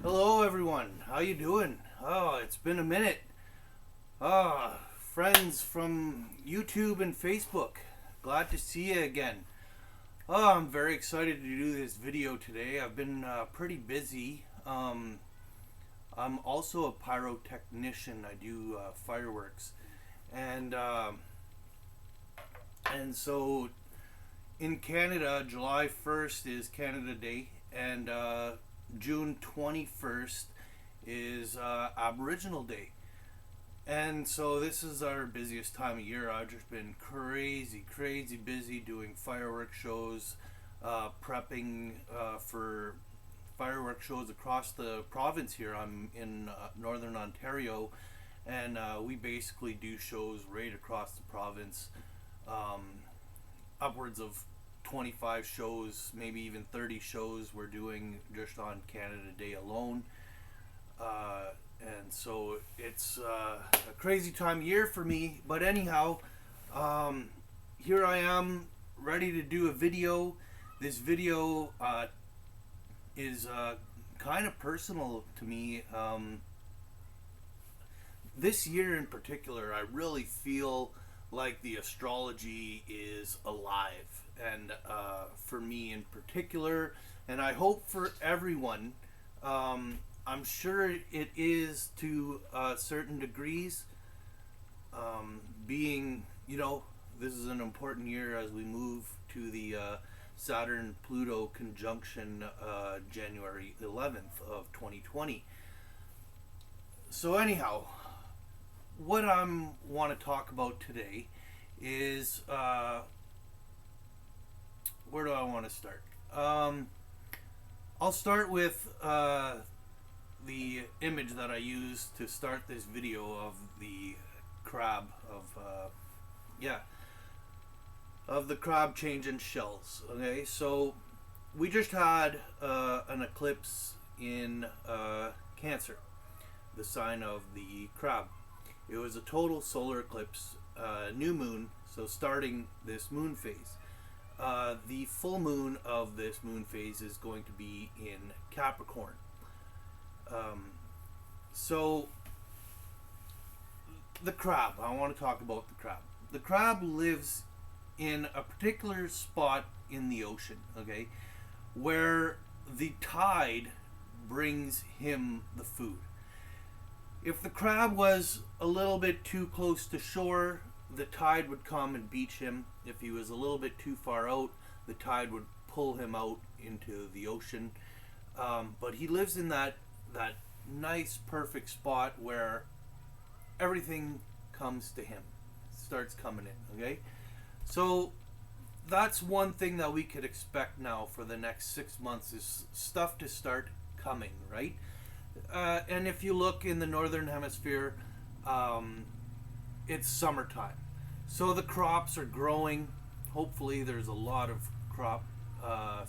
Hello everyone, how you doing? Oh, it's been a minute. Friends from YouTube and Facebook, glad to see you again. I'm very excited to do this video today. I've been pretty busy. I'm also a pyrotechnician. I do fireworks, and so in Canada, July 1st is Canada Day, and June 21st is Aboriginal Day. And so this is our busiest time of year. I've just been crazy busy doing fireworks shows, prepping for fireworks shows across the province here. I'm in northern Ontario, and we basically do shows right across the province. Upwards of 25 shows, maybe even 30 shows we're doing just on Canada Day alone. And so it's a crazy time of year for me. But anyhow, here I am ready to do a video. This video is kind of personal to me. This year in particular, I really feel like the astrology is alive. And for me in particular, and I hope for everyone, I'm sure it is to certain degrees. Being, this is an important year as we move to the Saturn Pluto conjunction January 11th of 2020. So anyhow, what I want to talk about today is where do I want to start? I'll start with the image that I used to start this video of the crab of the crab changing shells. Okay, so we just had an eclipse in Cancer, the sign of the crab. It was a total solar eclipse, new moon, so starting this moon phase. The full moon of this moon phase is going to be in Capricorn. So the crab, I want to talk about the crab. The crab lives in a particular spot in the ocean, okay, where the tide brings him the food. If the crab was a little bit too close to shore, the tide would come and beach him. If he was a little bit too far out, the tide would pull him out into the ocean. But he lives in that nice, perfect spot where everything comes to him, starts coming in. Okay, so that's one thing that we could expect now for the next 6 months is stuff to start coming, right? And if you look in the northern hemisphere, it's summertime, so the crops are growing. Hopefully there's a lot of crop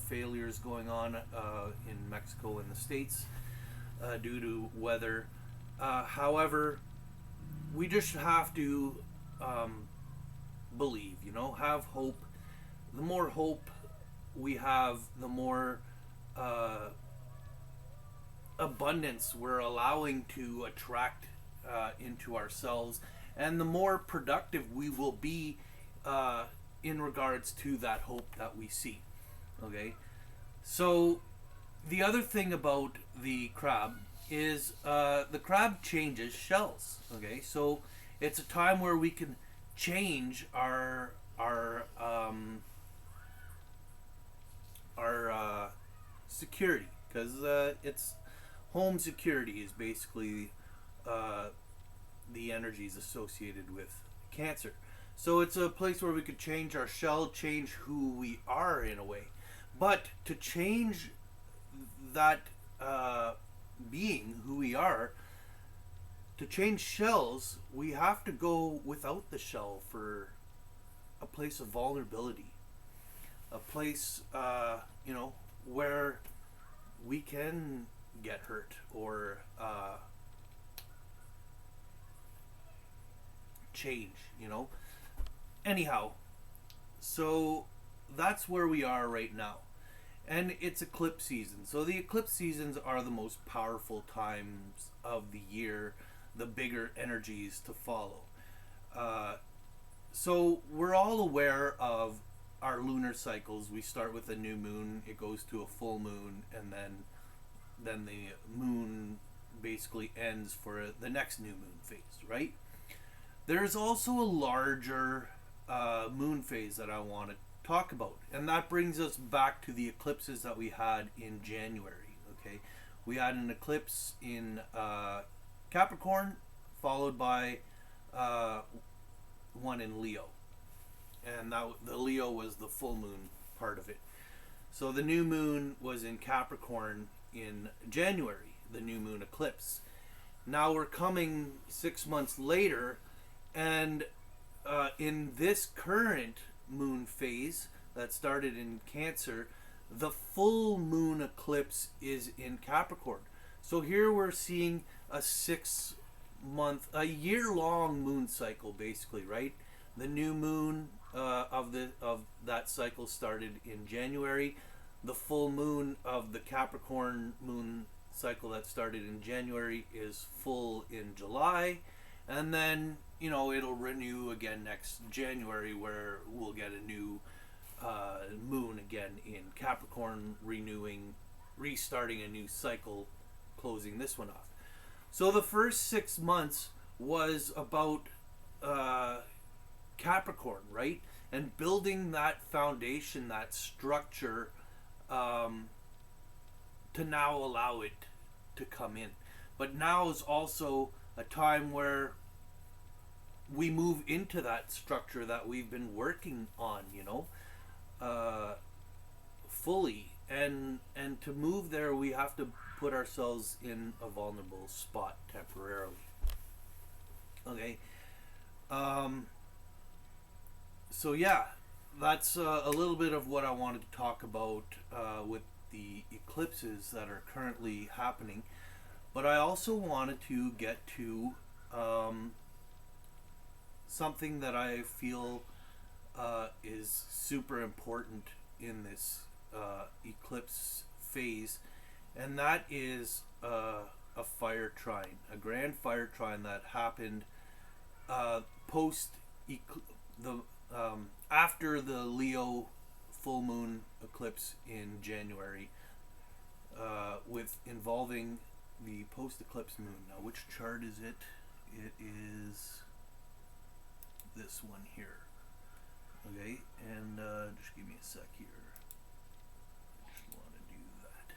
failures going on in Mexico and the States due to weather. However, we just have to believe, have hope. The more hope we have, the more abundance we're allowing to attract into ourselves, and the more productive we will be in regards to that hope that we see. Okay, so the other thing about the crab is the crab changes shells. Okay, so it's a time where we can change our security, because it's home security is basically the energies associated with Cancer. So it's a place where we could change our shell, change who we are in a way. But to change that being who we are, to change shells, we have to go without the shell for a place of vulnerability, a place where we can get hurt or change. Anyhow, so that's where we are right now. and it's eclipse season. So the eclipse seasons are the most powerful times of the year, the bigger energies to follow. Uh, so we're all aware of our lunar cycles. We start with a new moon, it goes to a full moon, and then the moon basically ends for the next new moon phase, right? There's also a larger moon phase that I want to talk about, and that brings us back to the eclipses that we had in January. Okay, we had an eclipse in Capricorn, followed by uh, one in Leo, and that the Leo was the full moon part of it. So the new moon was in Capricorn in January, the new moon eclipse. Now we're coming 6 months later, and in this current moon phase that started in Cancer, the full moon eclipse is in Capricorn. So here we're seeing a 6 month, a year long moon cycle, basically, right? The new moon of that cycle started in January. The full moon of the Capricorn moon cycle that started in January is full in July, and then it'll renew again next January, where we'll get a new moon again in Capricorn, restarting a new cycle, closing this one off. So the first 6 months was about Capricorn, right? And building that foundation, that structure, to now allow it to come in. But now is also a time where we move into that structure that we've been working on, fully. And to move there, we have to put ourselves in a vulnerable spot temporarily. Okay. So yeah, that's a little bit of what I wanted to talk about with the eclipses that are currently happening. But I also wanted to get to something that I feel is super important in this eclipse phase, and that is a fire trine, a grand fire trine that happened post the after the Leo full moon eclipse in January, with involving the post eclipse moon. Now, which chart is it? It is this one here. Okay, and just give me a sec here. Just want to do that.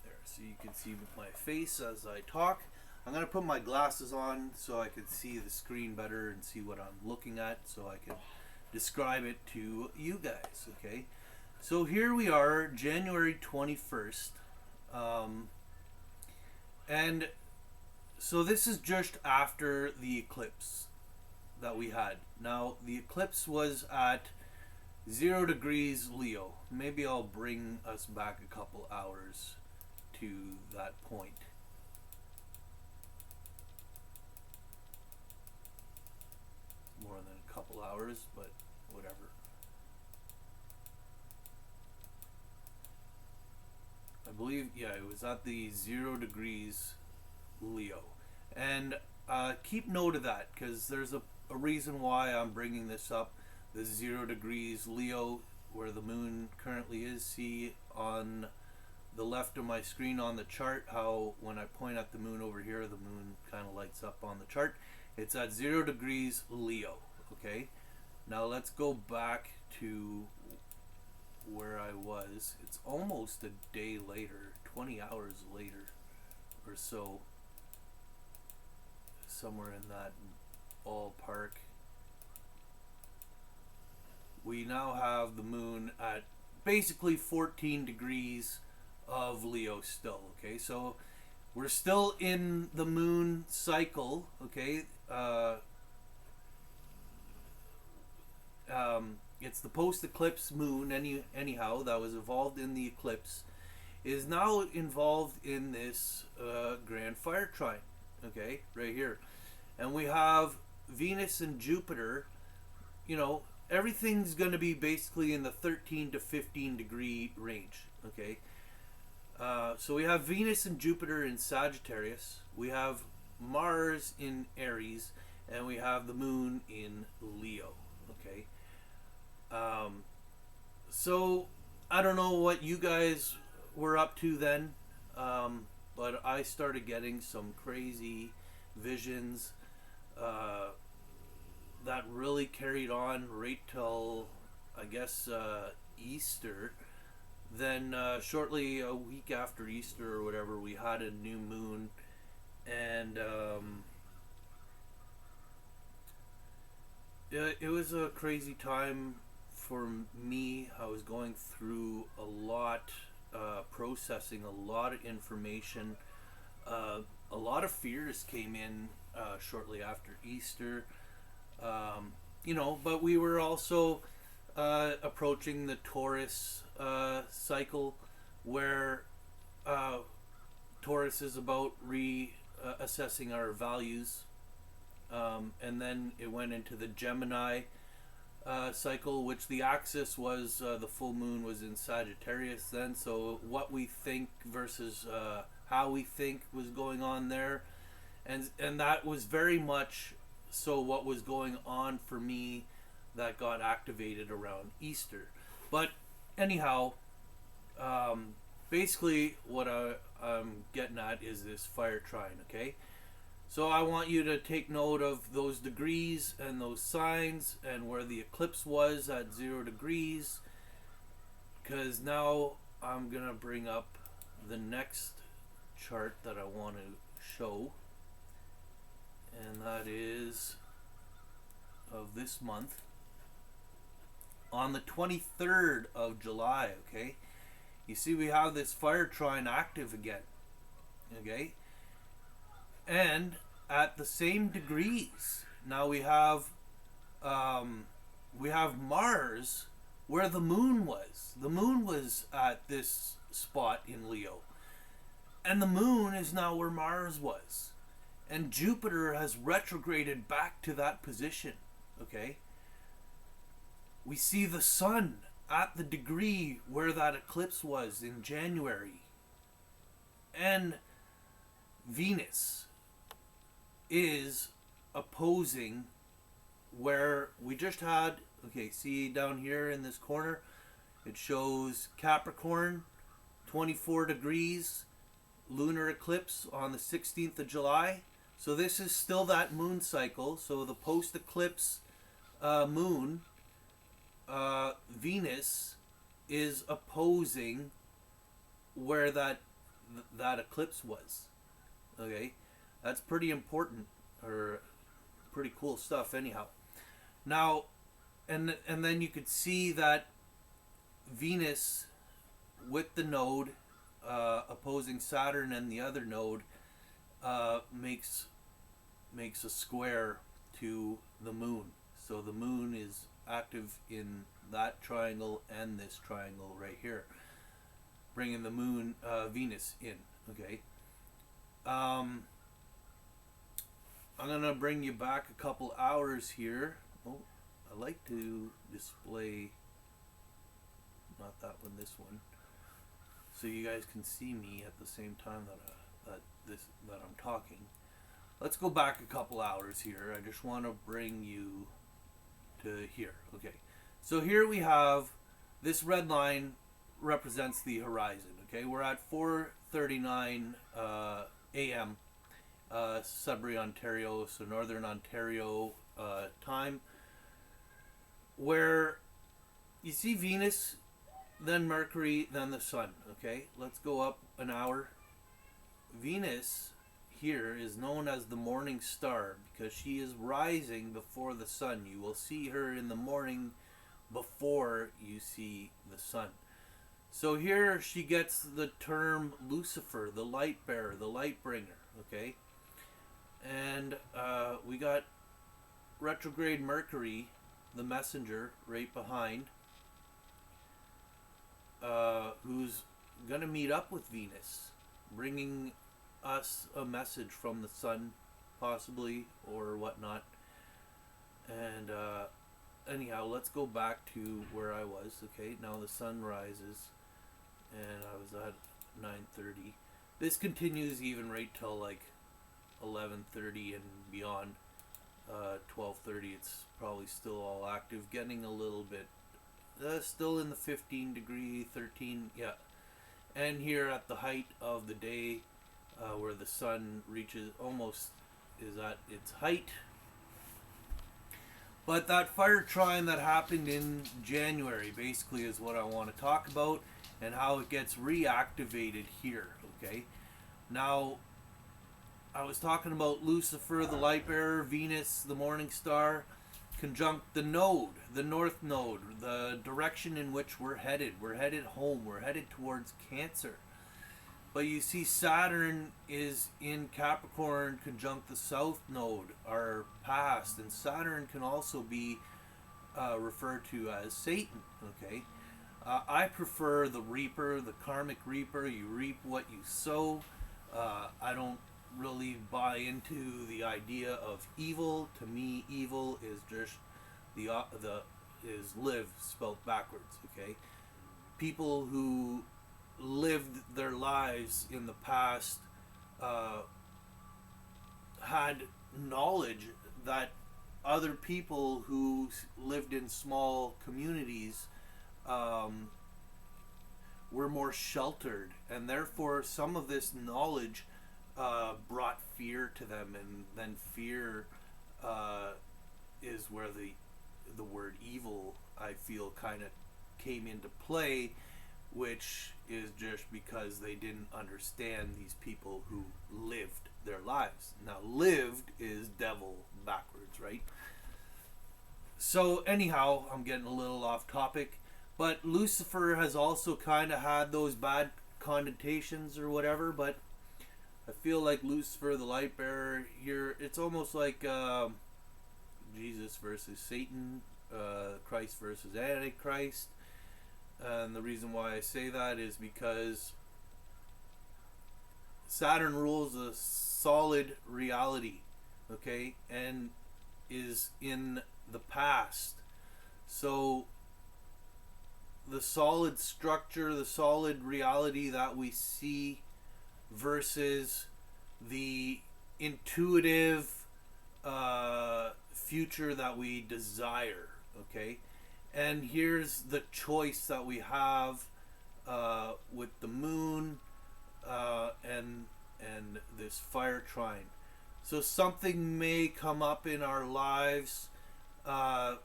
There, so you can see my face as I talk. I'm going to put my glasses on so I can see the screen better and see what I'm looking at, so I can describe it to you guys. Okay, so here we are, January 21st. And so this is just after the eclipse that we had. Now, the eclipse was at 0 degrees Leo. Maybe I'll bring us back a couple hours to that point. More than a couple hours, but whatever. I believe, yeah, it was at the 0 degrees Leo. And keep note of that, because there's a reason why I'm bringing this up. The 0 degrees Leo, where the moon currently is. See on the left of my screen on the chart how when I point at the moon over here, the moon kind of lights up on the chart. It's at 0 degrees Leo. Okay, now let's go back to where I was. It's almost a day later, 20 hours later or so, somewhere in that ballpark. We now have the moon at basically 14 degrees of Leo still. Okay, so we're still in the moon cycle. Okay, it's the post-eclipse moon, anyhow, that was involved in the eclipse, is now involved in this grand fire trine. Okay, right here. And we have Venus and Jupiter, everything's going to be basically in the 13 to 15 degree range. Okay. So we have Venus and Jupiter in Sagittarius. We have Mars in Aries, and we have the Moon in Leo. Okay. So I don't know what you guys were up to then, but I started getting some crazy visions that really carried on right till, I guess, Easter. Then shortly a week after Easter or whatever, we had a new moon, and it was a crazy time for me. I was going through a lot, processing a lot of information. A lot of fears came in shortly after Easter. But we were also approaching the Taurus cycle, where Taurus is about reassessing our values. And then it went into the Gemini cycle, which the axis was the full moon was in Sagittarius then. So what we think versus how we think was going on there, and that was very much so what was going on for me that got activated around Easter. But anyhow, basically what I'm getting at is this fire trine. Okay. So I want you to take note of those degrees and those signs and where the eclipse was at 0 degrees, because now I'm going to bring up the next chart that I want to show, and that is of this month on the 23rd of July. Okay, you see we have this fire trine active again. Okay. And at the same degrees, now we have Mars where the moon was. The moon was at this spot in Leo, and the moon is now where Mars was, and Jupiter has retrograded back to that position. Okay. We see the sun at the degree where that eclipse was in January, and Venus is opposing where we just had. Okay, see down here in this corner, it shows Capricorn, 24 degrees, lunar eclipse on the 16th of July. So this is still that moon cycle. So the post-eclipse moon, Venus is opposing where that eclipse was. Okay. That's pretty important, or pretty cool stuff anyhow. Now, and then you could see that Venus with the node opposing Saturn, and the other node makes a square to the moon. So the moon is active in that triangle and this triangle right here, bringing the moon, Venus in. Okay. I'm going to bring you back a couple hours here. Oh, I like to display, not that one, this one, so you guys can see me at the same time that I'm talking. Let's go back a couple hours here. I just want to bring you to here. Okay. So here we have this red line represents the horizon. Okay. We're at 4:39 a.m. Sudbury, Ontario, so Northern Ontario time, where you see Venus, then Mercury, then the Sun. Okay, let's go up an hour. Venus here is known as the morning star because she is rising before the Sun. You will see her in the morning before you see the Sun. So here she gets the term Lucifer, the light bearer, the light bringer. Okay. And we got retrograde Mercury, the messenger, right behind, who's going to meet up with Venus, bringing us a message from the Sun, possibly, or whatnot. anyhow, let's go back to where I was. Okay, now the sun rises, and I was at 9:30. This continues even right till like 11:30 and beyond. 12:30, it's probably still all active, getting a little bit, still in the 15 degree, 13, yeah. And here at the height of the day, where the sun reaches almost is at its height. But that fire trine that happened in January basically is what I want to talk about, and how it gets reactivated here. Okay, now I was talking about Lucifer, the light bearer, Venus, the morning star, conjunct the node, the north node, the direction in which we're headed. We're headed home. We're headed towards Cancer. But you see, Saturn is in Capricorn conjunct the south node, our past. And Saturn can also be referred to as Satan. Okay, I prefer the Reaper, the karmic Reaper. You reap what you sow. I don't really buy into the idea of evil. To me, evil is just the is live spelled backwards. Okay, people who lived their lives in the past had knowledge that other people who lived in small communities were more sheltered, and therefore some of this knowledge brought fear to them, and then fear is where the word evil, I feel, kind of came into play, which is just because they didn't understand these people who lived their lives. Now, lived is devil backwards, right? So anyhow, I'm getting a little off topic, but Lucifer has also kind of had those bad connotations or whatever, but I feel like Lucifer, the light bearer here, it's almost like Jesus versus Satan, Christ versus Antichrist. And the reason why I say that is because Saturn rules a solid reality, okay, and is in the past. So the solid structure, the solid reality that we see versus the intuitive future that we desire, okay? And here's the choice that we have with the moon and this fire trine. So something may come up in our lives that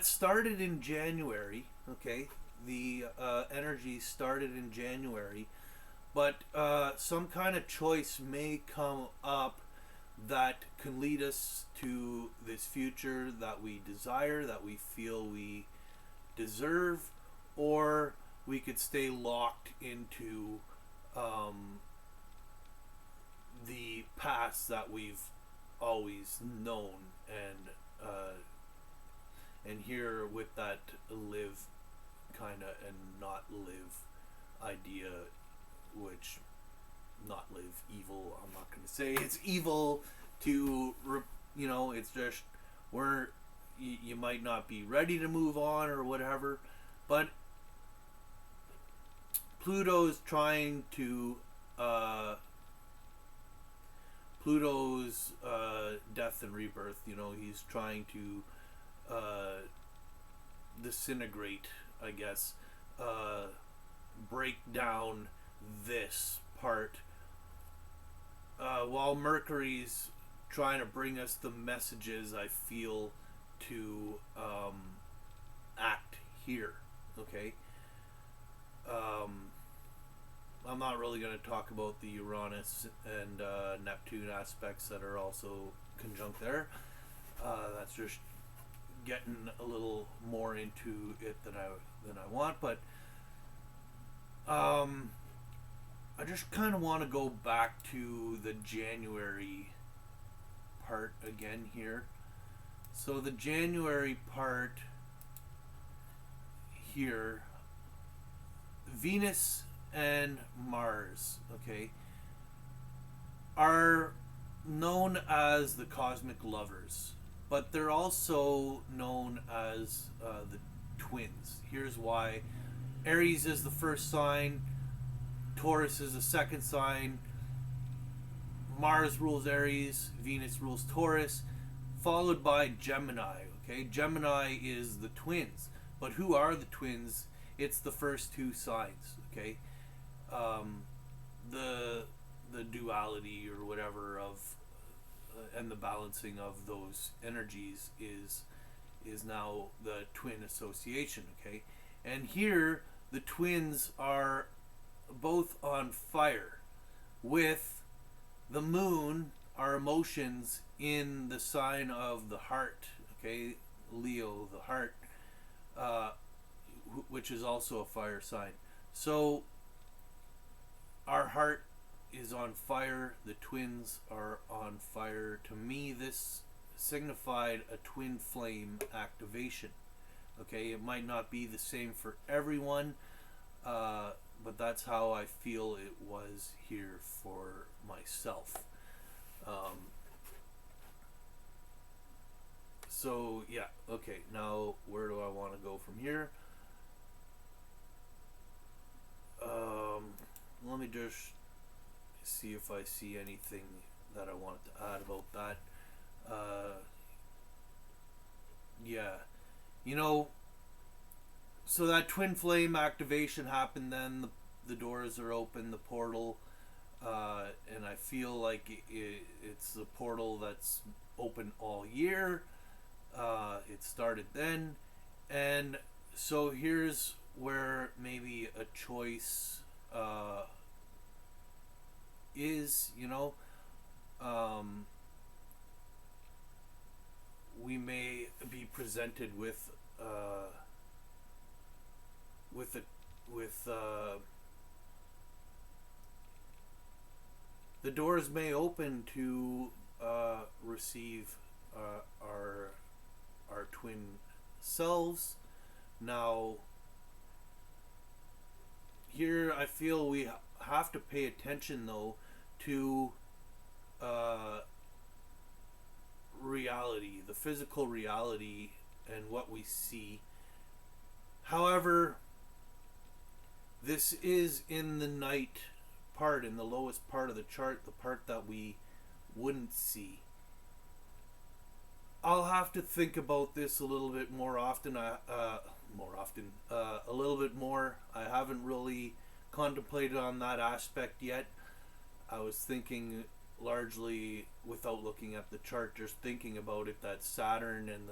started in January, okay? The energy started in January, but some kind of choice may come up that can lead us to this future that we desire, that we feel we deserve, or we could stay locked into the past that we've always known, and here with that live kind of and not live idea, which not live evil, I'm not going to say it's evil to it's just we're you might not be ready to move on or whatever, but Pluto's trying to Pluto's death and rebirth, he's trying to disintegrate, I guess, break down this part, while Mercury's trying to bring us the messages, I feel, to act here, okay? I'm not really going to talk about the Uranus and Neptune aspects that are also conjunct there. That's just getting a little more into it than I want, but I just kind of want to go back to the January part again here. So the January part here, Venus and Mars, okay, are known as the cosmic lovers, but they're also known as the twins. Here's why. Aries is the first sign, Taurus is the second sign, Mars rules Aries, Venus rules Taurus, followed by Gemini. Okay, Gemini is the twins. But who are the twins? It's the first two signs. Okay, the duality or whatever of and the balancing of those energies is now the twin association. Okay, and here the twins are both on fire with the moon, our emotions, in the sign of the heart. Okay, Leo, the heart, which is also a fire sign. So our heart is on fire, the twins are on fire. To me, this signified a twin flame activation. Okay, it might not be the same for everyone, but that's how I feel it was here for myself. So yeah, okay, now where do I want to go from here? Let me just see if I see anything that I wanted to add about that. Yeah, you know, so that twin flame activation happened then, the doors are open, the portal, and I feel like it's the portal that's open all year. It started then, and so here's where maybe a choice is, we may be presented with the doors may open to receive our twin selves. Now here I feel we have to pay attention though to reality, the physical reality and what we see. However, this is in the night part, in the lowest part of the chart, the part that we wouldn't see. I'll have to think about this a little bit more often. A little bit more. I haven't really contemplated on that aspect yet. I was thinking largely without looking at the chart, just thinking about it, that Saturn and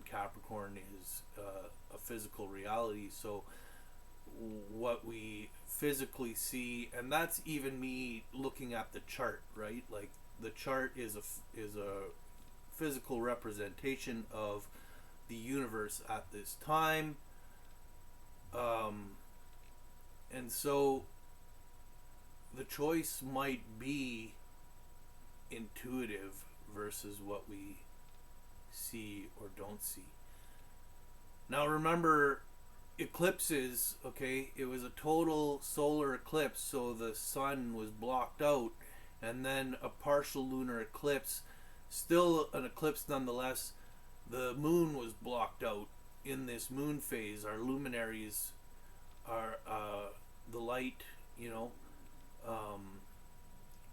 Capricorn is a physical reality. So what we physically see, and that's even me looking at the chart, right? Like the chart is a physical representation of the universe at this time, and so the choice might be intuitive versus what we see or don't see. Now remember, eclipses, okay, it was a total solar eclipse, so the sun was blocked out, and then a partial lunar eclipse, still an eclipse nonetheless. The moon was blocked out in this moon phase. Our luminaries are the light,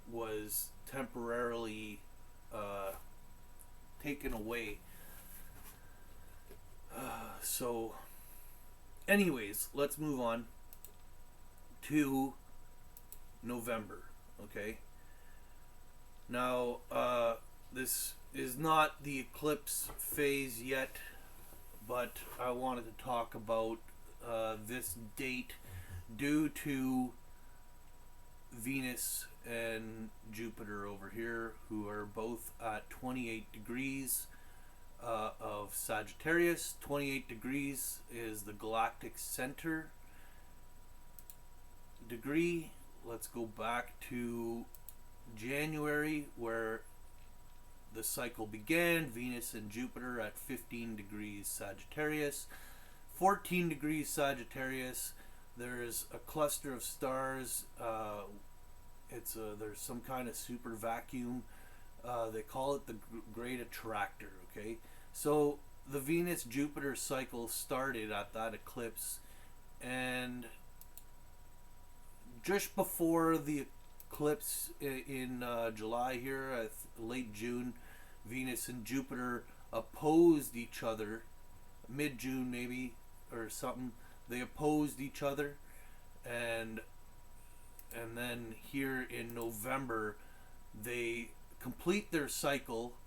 was temporarily taken away. So anyways, let's move on to November. Okay, now this is not the eclipse phase yet, but I wanted to talk about this date due to Venus and Jupiter over here, who are both at 28 degrees of Sagittarius. 28 degrees is the galactic center degree. Let's go back to January, where the cycle began. Venus and Jupiter at 15 degrees Sagittarius. 14 degrees Sagittarius, there's a cluster of stars. There's some kind of super vacuum They call it the Great Attractor. Okay, so the Venus Jupiter cycle started at that eclipse, and just before the eclipse in July here, late June, Venus and Jupiter opposed each other. Mid June maybe or something. They opposed each other, and then here in November they complete their cycle,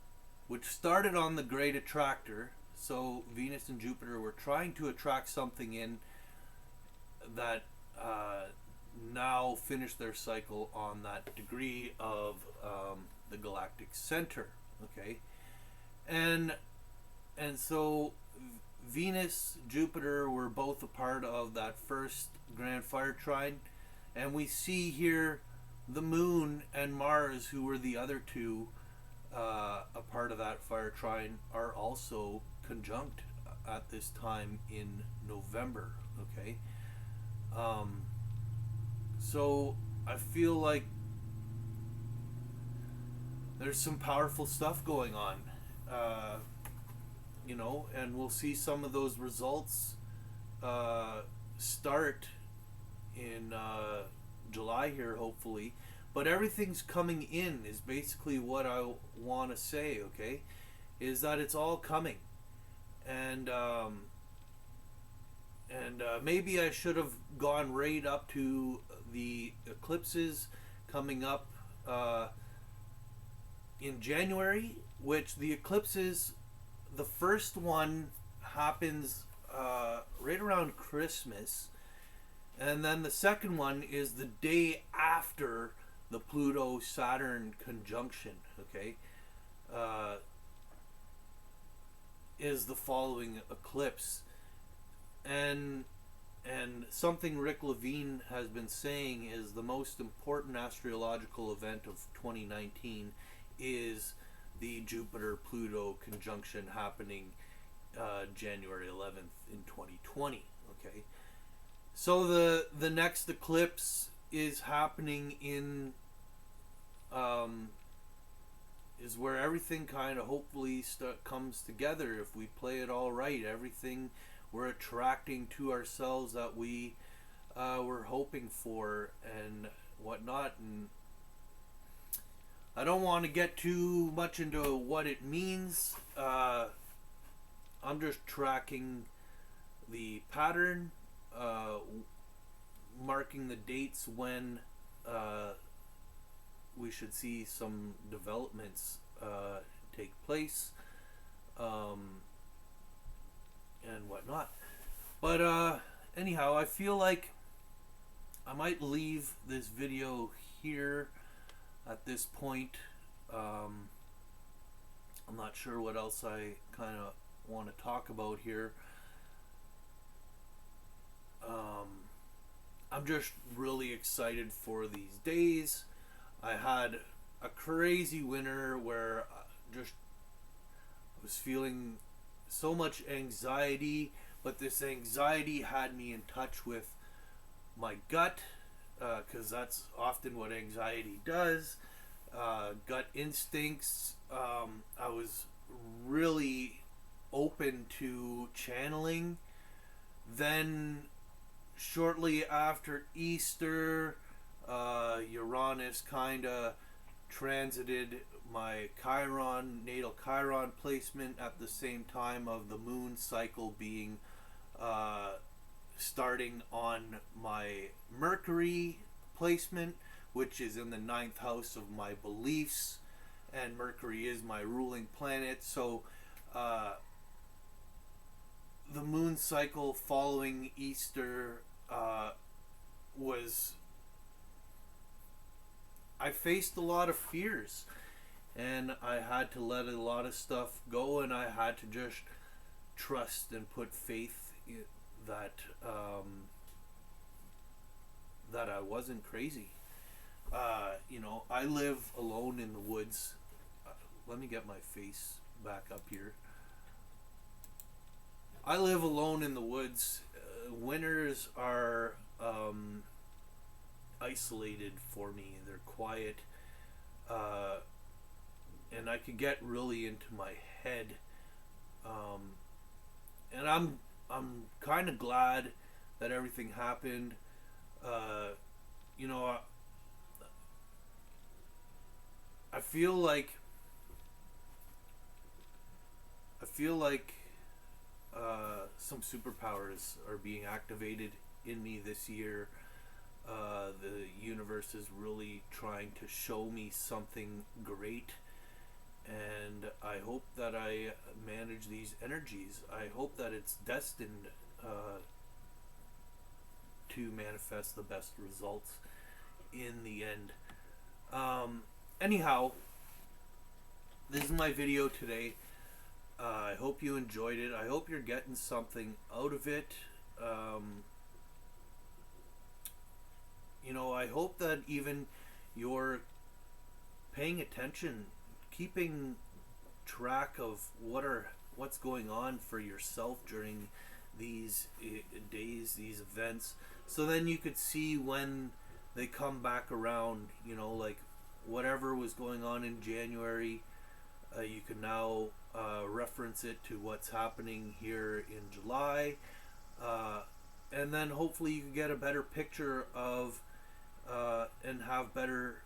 which started on the Great Attractor. So Venus and Jupiter were trying to attract something in that now finish their cycle on that degree of the galactic center. Okay, and so Venus, Jupiter were both a part of that first grand fire trine, and we see here the Moon and Mars, who were the other two a part of that fire trine, are also conjunct at this time in November. Okay, so I feel like there's some powerful stuff going on. And we'll see some of those results start in July here, hopefully. But everything's coming in is basically what I want to say. Okay, is that it's all coming, and maybe I should have gone right up to the eclipses coming up in January, which the eclipses, the first one happens right around Christmas, and then the second one is the day after the Pluto-Saturn conjunction. Okay, is the following eclipse, and something Rick Levine has been saying is the most important astrological event of 2019 is the Jupiter-Pluto conjunction happening January 11th in 2020. Okay, so the next eclipse is happening in is where everything kind of hopefully comes together if we play it all right. Everything we're attracting to ourselves that we were hoping for and whatnot. And I don't want to get too much into what it means. I'm just tracking the pattern, marking the dates when we should see some developments take place, and whatnot. But anyhow, I feel like I might leave this video here at this point. I'm not sure what else I kind of want to talk about here. I'm just really excited for these days. I had a crazy winter where I was feeling so much anxiety, but this anxiety had me in touch with my gut, because that's often what anxiety does. Gut instincts. I was really open to channeling. Then shortly after Easter, Uranus kind of transited my Chiron, natal Chiron placement at the same time of the moon cycle being starting on my Mercury placement, which is in the 9th house of my beliefs, and Mercury is my ruling planet. So the moon cycle following Easter I faced a lot of fears, and I had to let a lot of stuff go, and I had to just trust and put faith in that that I wasn't crazy. I live alone in the woods. Let me get my face back up here. I live alone in the woods. Winters are isolated for me. They're quiet. I could get really into my head. And I'm kind of glad that everything happened. You know, I feel like some superpowers are being activated in me this year. The universe is really trying to show me something great, and I hope that I manage these energies. I hope that it's destined to manifest the best results in the end. Anyhow, this is my video today. I hope you enjoyed it. I hope you're getting something out of it. You know, I hope that even you're paying attention, keeping track of what's going on for yourself during these days, these events, so then you could see when they come back around. You know, like whatever was going on in January, you can now reference it to what's happening here in July, and then hopefully you can get a better picture of and have better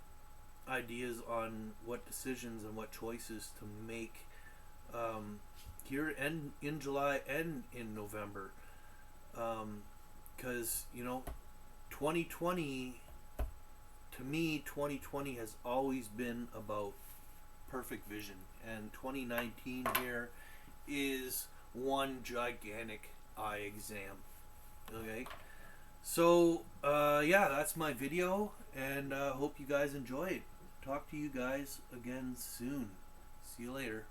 ideas on what decisions and what choices to make here and in July and in November, because you know 2020, to me 2020 has always been about perfect vision, and 2019 here is one gigantic eye exam. Okay, so yeah, that's my video, and hope you guys enjoyed. Talk to you guys again soon. See you later.